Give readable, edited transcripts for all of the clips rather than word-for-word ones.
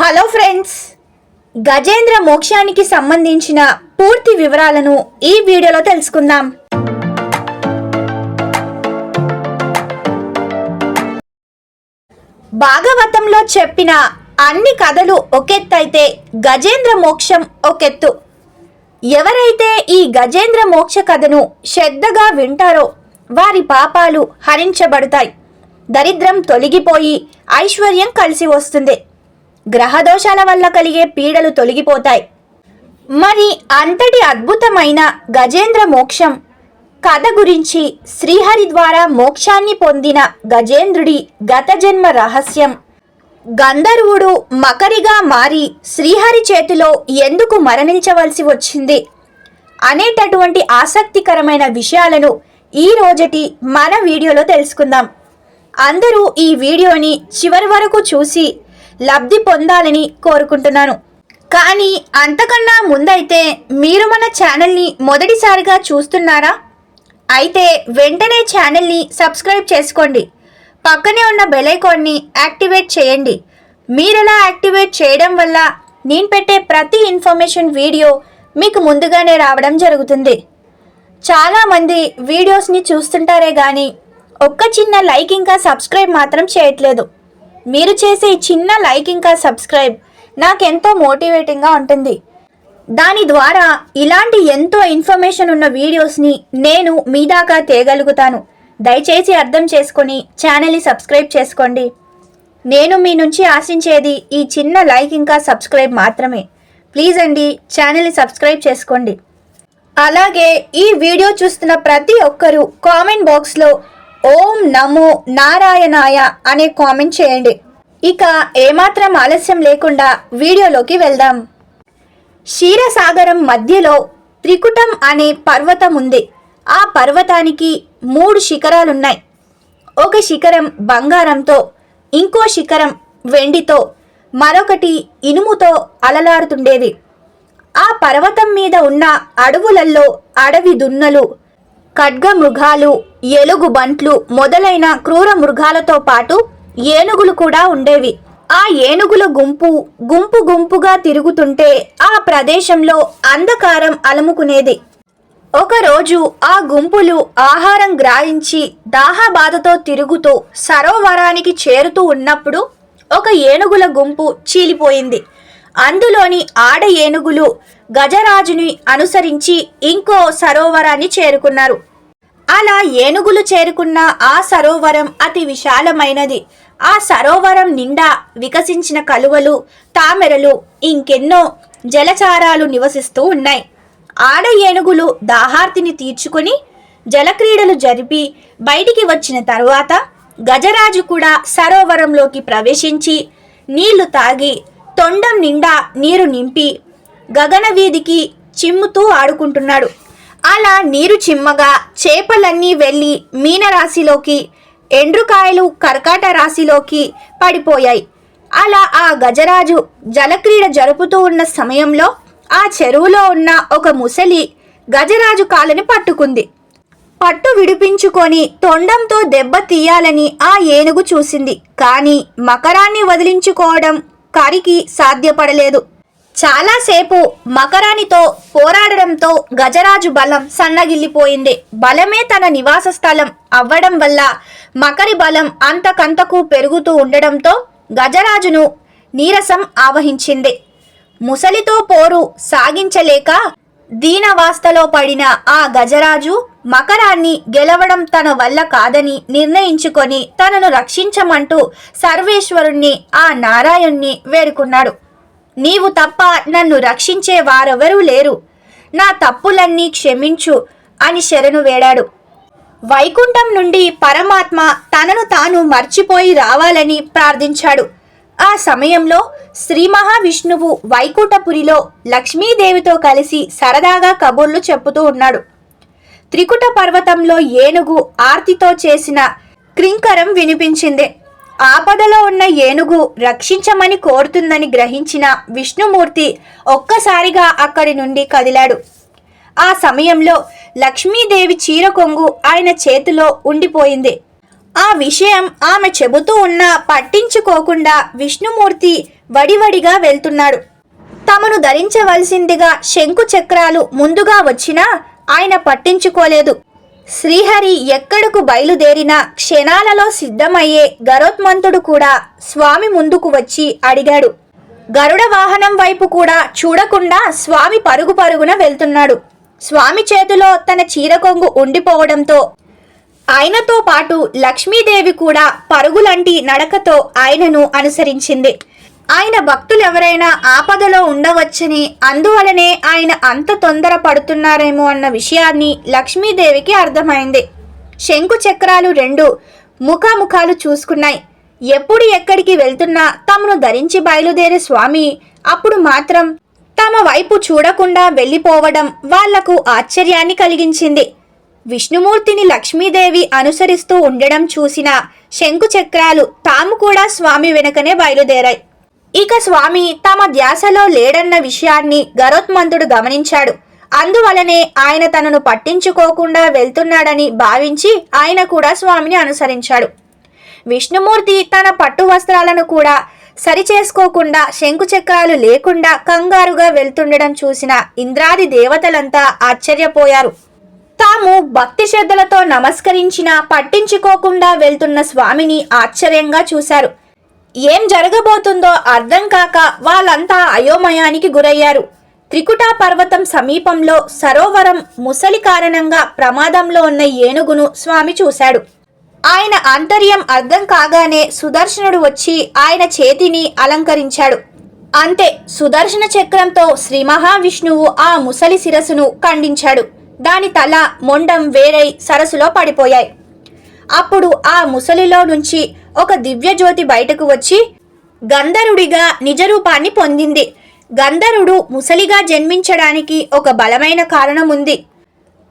Hello friends, Gajendra మోక్షానికి సంబంధించిన పూర్తి వివరాలను ఈ వీడియోలో తెలుసుకుందాం. భాగవతంలో చెప్పిన అన్ని కథలు ఒకెత్తైతే గజేంద్ర మోక్షం ఒకెత్తు. ఎవరైతే ఈ గజేంద్ర మోక్ష కథను శ్రద్ధగా వింటారో వారి పాపాలు హరించబడతాయి, దరిద్రం తొలగిపోయి ఐశ్వర్యం కలిసి వస్తుంది, గ్రహదోషాల వల్ల కలిగే పీడలు తొలగిపోతాయి. మరి అంతటి అద్భుతమైన గజేంద్ర మోక్షం కథ గురించి శ్రీహరి ద్వారా మోక్షాన్ని పొందిన గజేంద్రుడి గత జన్మ రహస్యం, గంధర్వుడు మకరిగా మారి శ్రీహరి చేతిలో ఎందుకు మరణించవలసి వచ్చింది అనేటటువంటి ఆసక్తికరమైన విషయాలను ఈ రోజటి మన వీడియోలో తెలుసుకుందాం. అందరూ ఈ వీడియోని చివరి వరకు చూసి లబ్ధి పొందాలని కోరుకుంటున్నాను. కానీ అంతకన్నా ముందైతే మీరు మన ఛానల్ని మొదటిసారిగా చూస్తున్నారా? అయితే వెంటనే ఛానల్ని సబ్స్క్రైబ్ చేసుకోండి, పక్కనే ఉన్న బెల్ ఐకాన్ని యాక్టివేట్ చేయండి. మీరెలా యాక్టివేట్ చేయడం వల్ల నేను పెట్టే ప్రతి ఇన్ఫర్మేషన్ వీడియో మీకు ముందుగానే రావడం జరుగుతుంది. చాలామంది వీడియోస్ని చూస్తుంటారే కానీ ఒక్క చిన్న లైక్ ఇంకా సబ్స్క్రైబ్ మాత్రం చేయట్లేదు. మీరు చేసే చిన్న లైక్ ఇంకా సబ్స్క్రైబ్ నాకెంతో మోటివేటింగ్గా ఉంటుంది. దాని ద్వారా ఇలాంటి ఎంతో ఇన్ఫర్మేషన్ ఉన్న వీడియోస్ని నేను మీ దాకా తేగలుగుతాను. దయచేసి అర్థం చేసుకొని ఛానల్ని సబ్స్క్రైబ్ చేసుకోండి. నేను మీ నుంచి ఆశించేది ఈ చిన్న లైక్ ఇంకా సబ్స్క్రైబ్ మాత్రమే. ప్లీజ్ అండి, ఛానల్ని సబ్స్క్రైబ్ చేసుకోండి. అలాగే ఈ వీడియో చూస్తున్న ప్రతి ఒక్కరూ కామెంట్ బాక్స్లో ఓం నమో నారాయణాయ అనే కామెంట్ చేయండి. ఇక ఏమాత్రం ఆలస్యం లేకుండా వీడియోలోకి వెళ్దాం. క్షీరసాగరం మధ్యలో త్రికుటం అనే పర్వతం ఉంది. ఆ పర్వతానికి 3 శిఖరాలున్నాయి. ఒక శిఖరం బంగారంతో, ఇంకో శిఖరం వెండితో, మరొకటి ఇనుముతో అలలారుతుండేవి. ఆ పర్వతం మీద ఉన్న అడవులలో అడవి దున్నలు, ఖడ్గ మృగాలు, ఎలుగు బంట్లు మొదలైన క్రూర మృగాలతో పాటు ఏనుగులు కూడా ఉండేవి. ఆ ఏనుగుల గుంపుగా తిరుగుతుంటే ఆ ప్రదేశంలో అంధకారం అలముకునేది. ఒకరోజు ఆ గుంపులు ఆహారం గ్రాయించి దాహబాధతో తిరుగుతూ సరోవరానికి చేరుతూ ఉన్నప్పుడు ఒక ఏనుగుల గుంపు చీలిపోయింది. అందులోని ఆడ ఏనుగులు గజరాజుని అనుసరించి ఇంకో సరోవరాన్ని చేరుకున్నారు. అలా ఏనుగులు చేరుకున్న ఆ సరోవరం అతి విశాలమైనది. ఆ సరోవరం నిండా వికసించిన కలువలు, తామెరలు, ఇంకెన్నో జలచారాలు నివసిస్తూ ఉన్నాయి. ఆడ ఏనుగులు దాహార్తిని తీర్చుకొని జలక్రీడలు జరిపి బయటికి వచ్చిన తరువాత గజరాజు కూడా సరోవరంలోకి ప్రవేశించి నీళ్లు తాగి తొండం నిండా నీరు నింపి గగన వీధికి చిమ్ముతూ ఆడుకుంటున్నాడు. అలా నీరు చిమ్మగా చేపలన్నీ వెళ్ళి మీనరాశిలోకి, ఎండ్రుకాయలు కర్కాట రాశిలోకి పడిపోయాయి. అలా ఆ గజరాజు జలక్రీడ జరుపుతూ ఉన్న సమయంలో ఆ చెరువులో ఉన్న ఒక ముసలి గజరాజు కాళ్ళని పట్టుకుంది. పట్టు విడిపించుకొని తొండంతో దెబ్బ తీయాలని ఆ ఏనుగు చూసింది. కానీ మకరాన్ని వదిలించుకోవడం కరికి సాధ్యపడలేదు. చాలాసేపు మకరానితో పోరాడడంతో గజరాజు బలం సన్నగిల్లిపోయింది. బలమే తన నివాస స్థలం అవ్వడం వల్ల మకరి బలం అంతకంతకు పెరుగుతూ ఉండడంతో గజరాజును నీరసం ఆవహించింది. ముసలితో పోరు సాగించలేక దీనవాస్తలో పడిన ఆ గజరాజు మకరాన్ని గెలవడం తన వల్ల కాదని నిర్ణయించుకొని తనను రక్షించమంటూ సర్వేశ్వరుణ్ణి, ఆ నారాయణ్ణి వేడుకున్నాడు. నీవు తప్ప నన్ను రక్షించే వారెవరూ లేరు, నా తప్పులన్నీ క్షమించు అని శరణు వేడాడు. వైకుంఠం నుండి పరమాత్మ తనను తాను మర్చిపోయి రావాలని ప్రార్థించాడు. ఆ సమయంలో శ్రీ మహావిష్ణువు వైకుంఠపురిలో లక్ష్మీదేవితో కలిసి సరదాగా కబుర్లు చెప్పుతూ ఉన్నాడు. త్రికుట పర్వతంలో ఏనుగు ఆర్తితో చేసిన క్రింకరం వినిపించింది. ఆపదలో ఉన్న ఏనుగు రక్షించమని కోరుతుందని గ్రహించిన విష్ణుమూర్తి ఒక్కసారిగా అక్కడి నుండి కదిలాడు. ఆ సమయంలో లక్ష్మీదేవి చీర కొంగు ఆయన చేతిలో ఉండిపోయింది. ఆ విషయం ఆమె చెబుతూ ఉన్నా పట్టించుకోకుండా విష్ణుమూర్తి వడివడిగా వెళ్తున్నాడు. తమను ధరించవలసిందిగా శంకు చక్రాలు ముందుగా వచ్చినా ఆయన పట్టించుకోలేదు. శ్రీహరి ఎక్కడకు బయలుదేరినా క్షణాలలో సిద్ధమయ్యే గరుత్మంతుడు కూడా స్వామి ముందుకు వచ్చి అడిగాడు. గరుడ వాహనం వైపు కూడా చూడకుండా స్వామి పరుగు పరుగున వెళ్తున్నాడు. స్వామి చేతిలో తన చీరకొంగు ఉండిపోవడంతో ఆయనతో పాటు లక్ష్మీదేవి కూడా పరుగులంటి నడకతో ఆయనను అనుసరించింది. ఆయన భక్తులెవరైనా ఆపదలో ఉండవచ్చని, అందువలనే ఆయన అంత తొందర పడుతున్నారేమో అన్న విషయాన్ని లక్ష్మీదేవికి అర్థమైంది. శంకు చక్రాలు రెండు ముఖాముఖాలు చూసుకున్నాయి. ఎప్పుడు ఎక్కడికి వెళ్తున్నా తమను ధరించి బయలుదేరే స్వామి అప్పుడు మాత్రం తమ వైపు చూడకుండా వెళ్ళిపోవడం వాళ్లకు ఆశ్చర్యాన్ని కలిగించింది. విష్ణుమూర్తిని లక్ష్మీదేవి అనుసరిస్తూ ఉండడం చూసిన శంకు చక్రాలు తాము కూడా స్వామి వెనుకనే బయలుదేరాయి. ఇక స్వామి తమ ధ్యాసలో లేడన్న విషయాన్ని గరుత్మంతుడు గమనించాడు. అందువలనే ఆయన తనను పట్టించుకోకుండా వెళ్తున్నాడని భావించి ఆయన కూడా స్వామిని అనుసరించాడు. విష్ణుమూర్తి తన పట్టు వస్త్రాలను కూడా సరిచేసుకోకుండా శంకుచక్రాలు లేకుండా కంగారుగా వెళ్తుండడం చూసిన ఇంద్రాది దేవతలంతా ఆశ్చర్యపోయారు. తాము భక్తి శ్రద్ధలతో నమస్కరించినా పట్టించుకోకుండా వెళ్తున్న స్వామిని ఆశ్చర్యంగా చూశారు. ఏం జరగబోతుందో అర్థం కాక వాళ్ళంతా అయోమయానికి గురయ్యారు. త్రికుటా పర్వతం సమీపంలో సరోవరం ముసలి కారణంగా ప్రమాదంలో ఉన్న ఏనుగును స్వామి చూశాడు. ఆయన ఆంతర్యం అర్థం కాగానే సుదర్శనుడు వచ్చి ఆయన చేతిని అలంకరించాడు. అంతే, సుదర్శన చక్రంతో శ్రీ మహావిష్ణువు ఆ ముసలి శిరస్సును ఖండించాడు. దాని తల మొండం వేరై సరస్సులో పడిపోయాయి. అప్పుడు ఆ ముసలిలో నుంచి ఒక దివ్యజ్యోతి బయటకు వచ్చి గంధర్వుడిగా నిజరూపాన్ని పొందింది. గంధర్వుడు ముసలిగా జన్మించడానికి ఒక బలమైన కారణం ఉంది.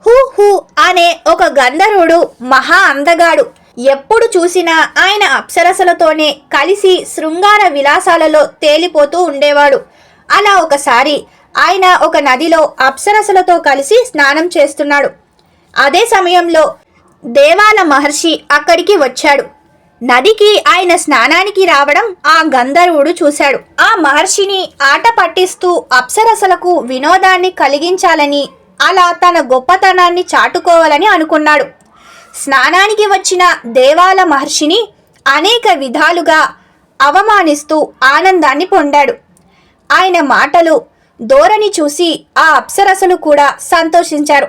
హూ హూ అనే ఒక గంధర్వుడు మహా అందగాడు. ఎప్పుడు చూసినా ఆయన అప్సరసలతోనే కలిసి శృంగార విలాసాలలో తేలిపోతూ ఉండేవాడు. అలా ఒకసారి ఆయన ఒక నదిలో అప్సరసలతో కలిసి స్నానం చేస్తున్నాడు. అదే సమయంలో దేవాల మహర్షి అక్కడికి వచ్చాడు. నదికి ఆయన స్నానానికి రావడం ఆ గంధర్వుడు చూశాడు. ఆ మహర్షిని ఆట పట్టిస్తూ అప్సరసలకు వినోదాన్ని కలిగించాలని, అలా తన గొప్పతనాన్ని చాటుకోవాలని అనుకున్నాడు. స్నానానికి వచ్చిన దేవాల మహర్షిని అనేక విధాలుగా అవమానిస్తూ ఆనందాన్ని పొందాడు. ఆయన మాటలు ధోరణి చూసి ఆ అప్సరసలు కూడా సంతోషించారు.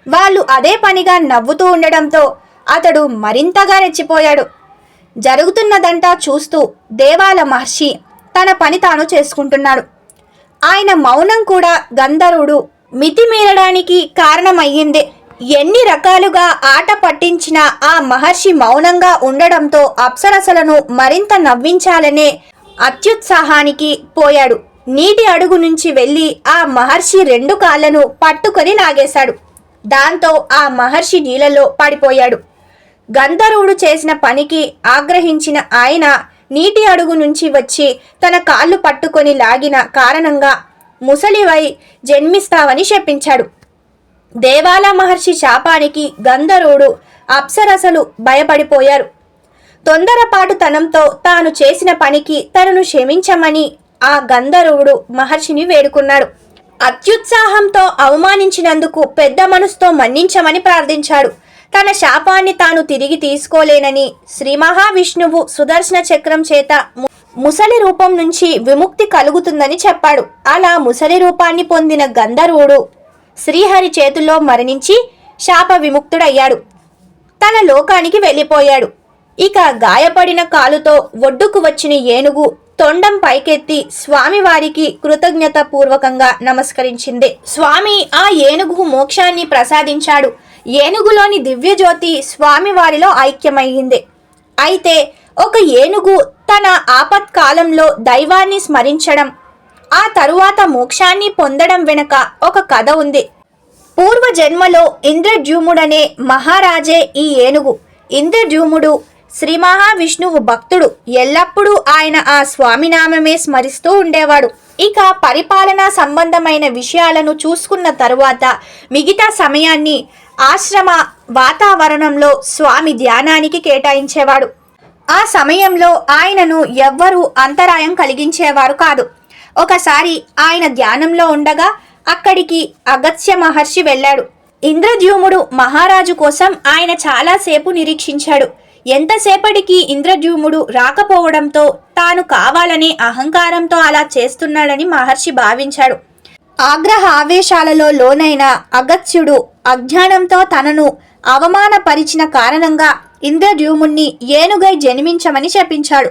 వాళ్ళు అదే పనిగా నవ్వుతూ ఉండడంతో అతడు మరింతగా రెచ్చిపోయాడు. జరుగుతున్నదంతా చూస్తూ దేవాల మహర్షి తన పని తాను చేసుకుంటున్నాడు. ఆయన మౌనం కూడా గంధర్వుడు మితిమీరడానికి కారణమయ్యింది. ఎన్ని రకాలుగా ఆట పట్టించిన ఆ మహర్షి మౌనంగా ఉండడంతో అప్సరసలను మరింత నవ్వించాలనే అత్యుత్సాహానికి పోయాడు. నీటి అడుగు నుంచి వెళ్ళి ఆ మహర్షి రెండు కాళ్లను పట్టుకొని లాగేశాడు. దాంతో ఆ మహర్షి నీళ్ళలో పడిపోయాడు. గంధర్వుడు చేసిన పనికి ఆగ్రహించిన ఆయన నీటి అడుగు నుంచి వచ్చి తన కాళ్ళు పట్టుకొని లాగిన కారణంగా ముసలివై జన్మిస్తావని శపించాడు. దేవాల మహర్షి శాపానికి గంధర్వుడు అప్సరసలు భయపడిపోయారు. తొందరపాటుతనంతో తాను చేసిన పనికి తనను క్షమించమని ఆ గంధర్వుడు మహర్షిని వేడుకున్నాడు. అత్యుత్సాహంతో అవమానించినందుకు పెద్ద మనసుతో మన్నించమని ప్రార్థించాడు. తన శాపాన్ని తాను తిరిగి తీసుకోలేనని శ్రీ మహావిష్ణువు సుదర్శన చక్రం చేత ముసలి రూపం నుంచి విముక్తి కలుగుతుందని చెప్పాడు. అలా ముసలి రూపాన్ని పొందిన గంధర్వుడు శ్రీహరి చేతుల్లో మరణించి శాప విముక్తుడయ్యాడు. తన లోకానికి వెళ్ళిపోయాడు. ఇక గాయపడిన కాలుతో ఒడ్డుకు వచ్చిన ఏనుగు తొండం పైకెత్తి స్వామివారికి కృతజ్ఞత పూర్వకంగా నమస్కరించింది. స్వామి ఆ ఏనుగు మోక్షాన్ని ప్రసాదించాడు. ఏనుగులోని దివ్యజ్యోతి స్వామివారిలో ఐక్యమయ్యింది. అయితే ఒక ఏనుగు తన ఆపత్కాలంలో దైవాన్ని స్మరించడం, ఆ తరువాత మోక్షాన్ని పొందడం వెనుక ఒక కథ ఉంది. పూర్వజన్మలో ఇంద్రద్యుమ్నుడనే మహారాజే ఈ ఏనుగు. ఇంద్రద్యుమ్నుడు శ్రీ మహావిష్ణువు భక్తుడు. ఎల్లప్పుడూ ఆయన ఆ స్వామినామమే స్మరిస్తూ ఉండేవాడు. ఇక పరిపాలనా సంబంధమైన విషయాలను చూసుకున్న తరువాత మిగతా సమయాన్ని ఆశ్రమ వాతావరణంలో స్వామి ధ్యానానికి కేటాయించేవాడు. ఆ సమయంలో ఆయనను ఎవ్వరూ అంతరాయం కలిగించేవారు కాదు. ఒకసారి ఆయన ధ్యానంలో ఉండగా అక్కడికి అగస్త్య మహర్షి వెళ్ళాడు. ఇంద్రద్యుమ్నుడు మహారాజు కోసం ఆయన చాలాసేపు నిరీక్షించాడు. ఎంతసేపటికి ఇంద్రద్యుమ్నుడు రాకపోవడంతో తాను కావాలని అహంకారంతో అలా చేస్తున్నాడని మహర్షి భావించాడు. ఆగ్రహ ఆవేశాలలో లోనైన అగస్త్యుడు అజ్ఞానంతో తనను అవమానపరిచిన కారణంగా ఇంద్రద్యుమ్నుడిని ఏనుగై జన్మించమని శపించాడు.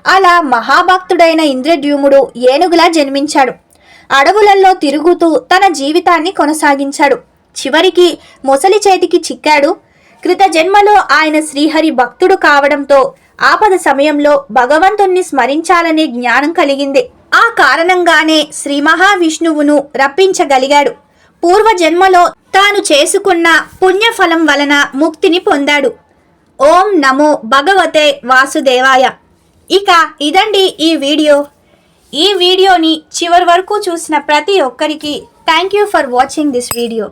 అలా మహాభక్తుడైన ఇంద్రద్యుమ్నుడు ఏనుగులా జన్మించాడు. అడవులలో తిరుగుతూ తన జీవితాన్ని కొనసాగించాడు. చివరికి మొసలి చేతికి చిక్కాడు. కృత జన్మలో ఆయన శ్రీహరి భక్తుడు కావడంతో ఆపద సమయంలో భగవంతుణ్ణి స్మరించాలనే జ్ఞానం కలిగింది. ఆ కారణంగానే శ్రీ మహావిష్ణువును రప్పించగలిగాడు. పూర్వజన్మలో తాను చేసుకున్న పుణ్యఫలం వలన ముక్తిని పొందాడు. ఓం నమో భగవతే వాసుదేవాయ. ఇక ఇదండి ఈ వీడియో. ఈ వీడియోని చివరి వరకు చూసిన ప్రతి ఒక్కరికి thank you for watching this video.